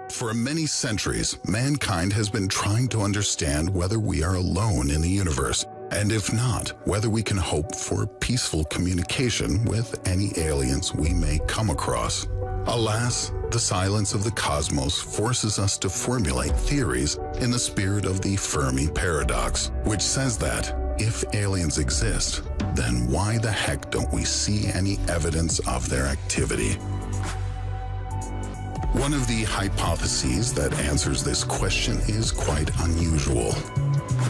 For many centuries, mankind has been trying to understand whether we are alone in the universe, and if not, whether we can hope for peaceful communication with any aliens we may come across. Alas, the silence of the cosmos forces us to formulate theories in the spirit of the Fermi paradox, which says that if aliens exist, then why the heck don't we see any evidence of their activity? One of the hypotheses that answers this question is quite unusual.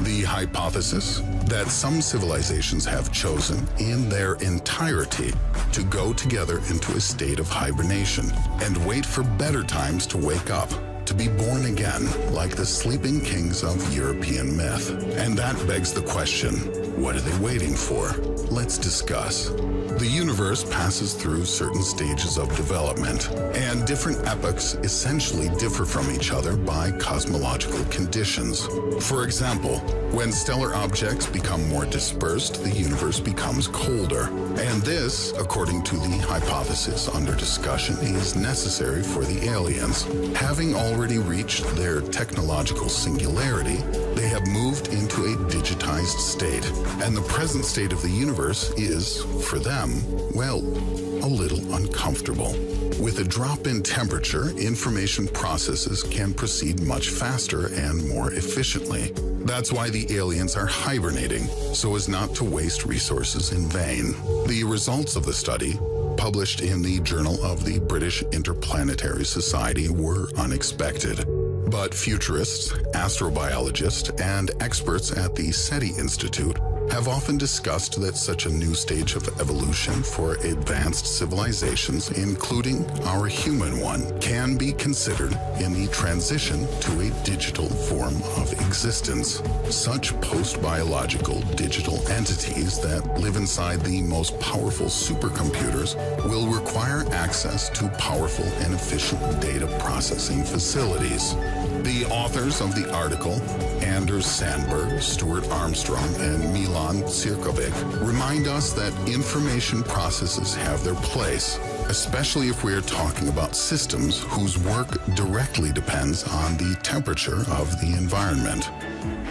The hypothesis that some civilizations have chosen in their entirety to go together into a state of hibernation and wait for better times to wake up, to be born again like the sleeping kings of European myth. And that begs the question, what are they waiting for? Let's discuss. The universe passes through certain stages of development, and different epochs essentially differ from each other by cosmological conditions. For example, when stellar objects become more dispersed, the universe becomes colder. And this, according to the hypothesis under discussion, is necessary for the aliens. Having already reached their technological singularity, they have moved into a digitized state, and the present state of the universe is, for them, well, a little uncomfortable. With a drop in temperature, information processes can proceed much faster and more efficiently. That's why the aliens are hibernating, so as not to waste resources in vain. The results of the study, published in the Journal of the British Interplanetary Society, were unexpected. But futurists, astrobiologists, and experts at the SETI Institute have often discussed that such a new stage of evolution for advanced civilizations, including our human one, can be considered in the transition to a digital form of existence. Such post-biological digital entities that live inside the most powerful supercomputers will require access to powerful and efficient data processing facilities. The authors of the article, Anders Sandberg, Stuart Armstrong, and Milan Cirkovic, remind us that information processes have their place, especially if we are talking about systems whose work directly depends on the temperature of the environment.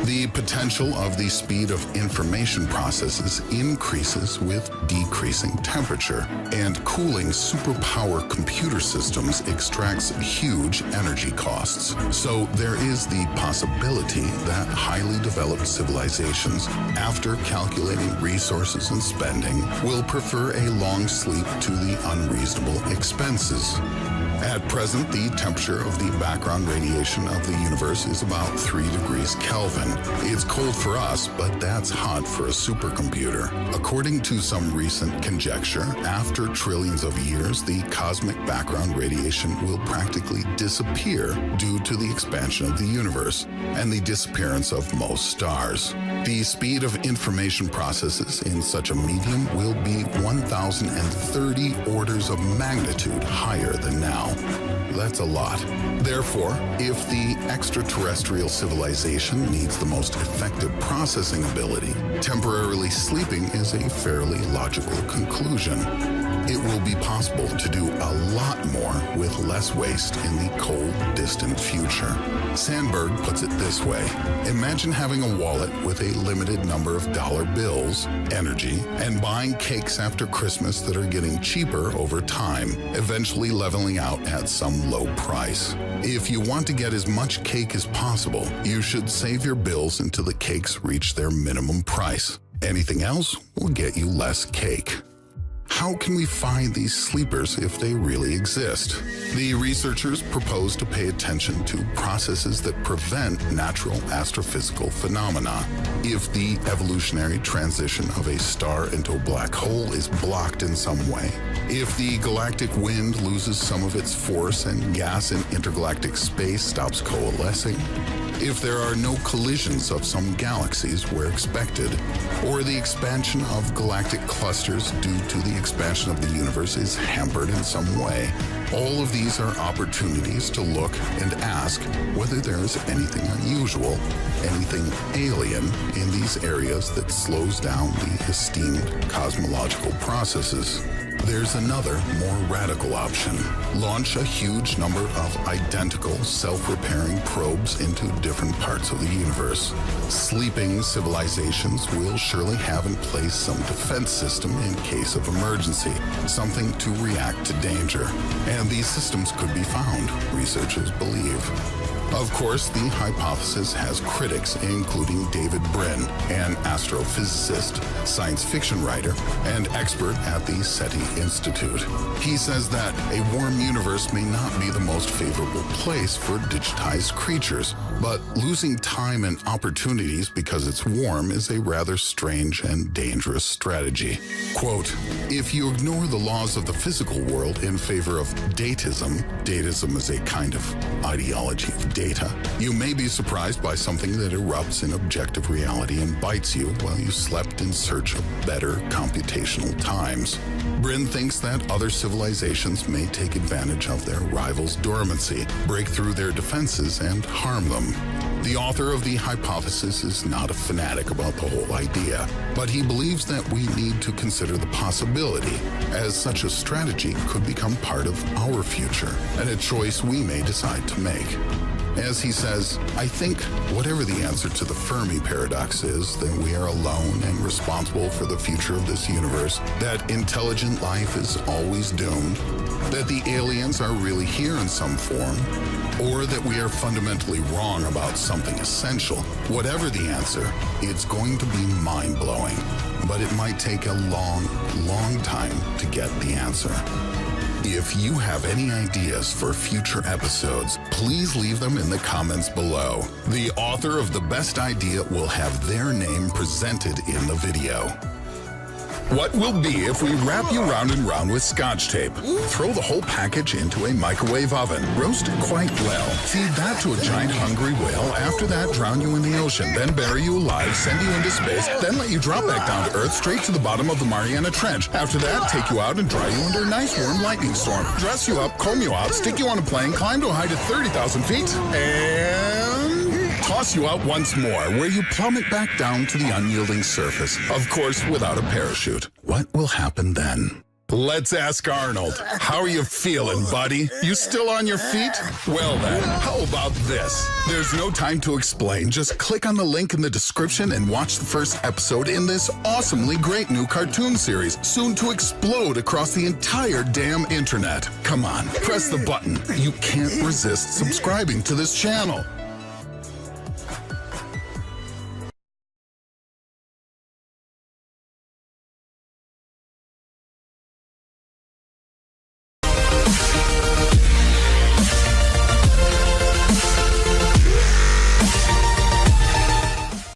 The potential of the speed of information processes increases with decreasing temperature, and cooling superpower computer systems extracts huge energy costs. So there is the possibility that highly developed civilizations, after calculating resources and spending, will prefer a long sleep to the unreasonable expenses. At present, the temperature of the background radiation of the universe is about 3 degrees Kelvin. It's cold for us, but that's hot for a supercomputer. According to some recent conjecture, after trillions of years, the cosmic background radiation will practically disappear due to the expansion of the universe and the disappearance of most stars. The speed of information processes in such a medium will be 1,030 orders of magnitude higher than now. That's a lot. Therefore, if the extraterrestrial civilization needs the most effective processing ability, temporarily sleeping is a fairly logical conclusion. It will be possible to do a lot more with less waste in the cold, distant future. Sandberg puts it this way. Imagine having a wallet with a limited number of dollar bills, energy, and buying cakes after Christmas that are getting cheaper over time, eventually leveling out at some low price. If you want to get as much cake as possible, you should save your bills until the cakes reach their minimum price. Anything else will get you less cake. How can we find these sleepers if they really exist? The researchers propose to pay attention to processes that prevent natural astrophysical phenomena. If the evolutionary transition of a star into a black hole is blocked in some way, if the galactic wind loses some of its force and gas in intergalactic space stops coalescing, if there are no collisions of some galaxies where expected, or the expansion of galactic clusters due to the expansion of the universe is hampered in some way. All of these are opportunities to look and ask whether there is anything unusual, anything alien in these areas that slows down the esteemed cosmological processes. There's another, more radical option. Launch a huge number of identical, self-repairing probes into different parts of the universe. Sleeping civilizations will surely have in place some defense system in case of emergency, something to react to danger. And these systems could be found, researchers believe. Of course, the hypothesis has critics, including David Brin, an astrophysicist, science fiction writer, and expert at the SETI Institute. He says that a warm universe may not be the most favorable place for digitized creatures, but losing time and opportunities because it's warm is a rather strange and dangerous strategy. Quote, if you ignore the laws of the physical world in favor of datism is a kind of ideology of data, you may be surprised by something that erupts in objective reality and bites you while you slept in search of better computational times. Brin thinks that other civilizations may take advantage of their rivals' dormancy, break through their defenses, and harm them. The author of the hypothesis is not a fanatic about the whole idea, but he believes that we need to consider the possibility, as such a strategy could become part of our future and a choice we may decide to make. As he says, I think whatever the answer to the Fermi paradox is, that we are alone and responsible for the future of this universe, that intelligent life is always doomed, that the aliens are really here in some form, or that we are fundamentally wrong about something essential. Whatever the answer, it's going to be mind-blowing, but it might take a long, long time to get the answer. If you have any ideas for future episodes, please leave them in the comments below. The author of the best idea will have their name presented in the video. What will be if we wrap you round and round with Scotch tape? Throw the whole package into a microwave oven. Roast it quite well. Feed that to a giant hungry whale. After that, drown you in the ocean. Then bury you alive, send you into space. Then let you drop back down to Earth, straight to the bottom of the Mariana Trench. After that, take you out and dry you under a nice warm lightning storm. Dress you up, comb you out, stick you on a plane, climb to a height of 30,000 feet, and toss you out once more, where you plummet back down to the unyielding surface. Of course, without a parachute. What will happen then? Let's ask Arnold. How are you feeling, buddy? You still on your feet? Well then, how about this? There's no time to explain. Just click on the link in the description and watch the first episode in this awesomely great new cartoon series, soon to explode across the entire damn internet. Come on, press the button. You can't resist subscribing to this channel.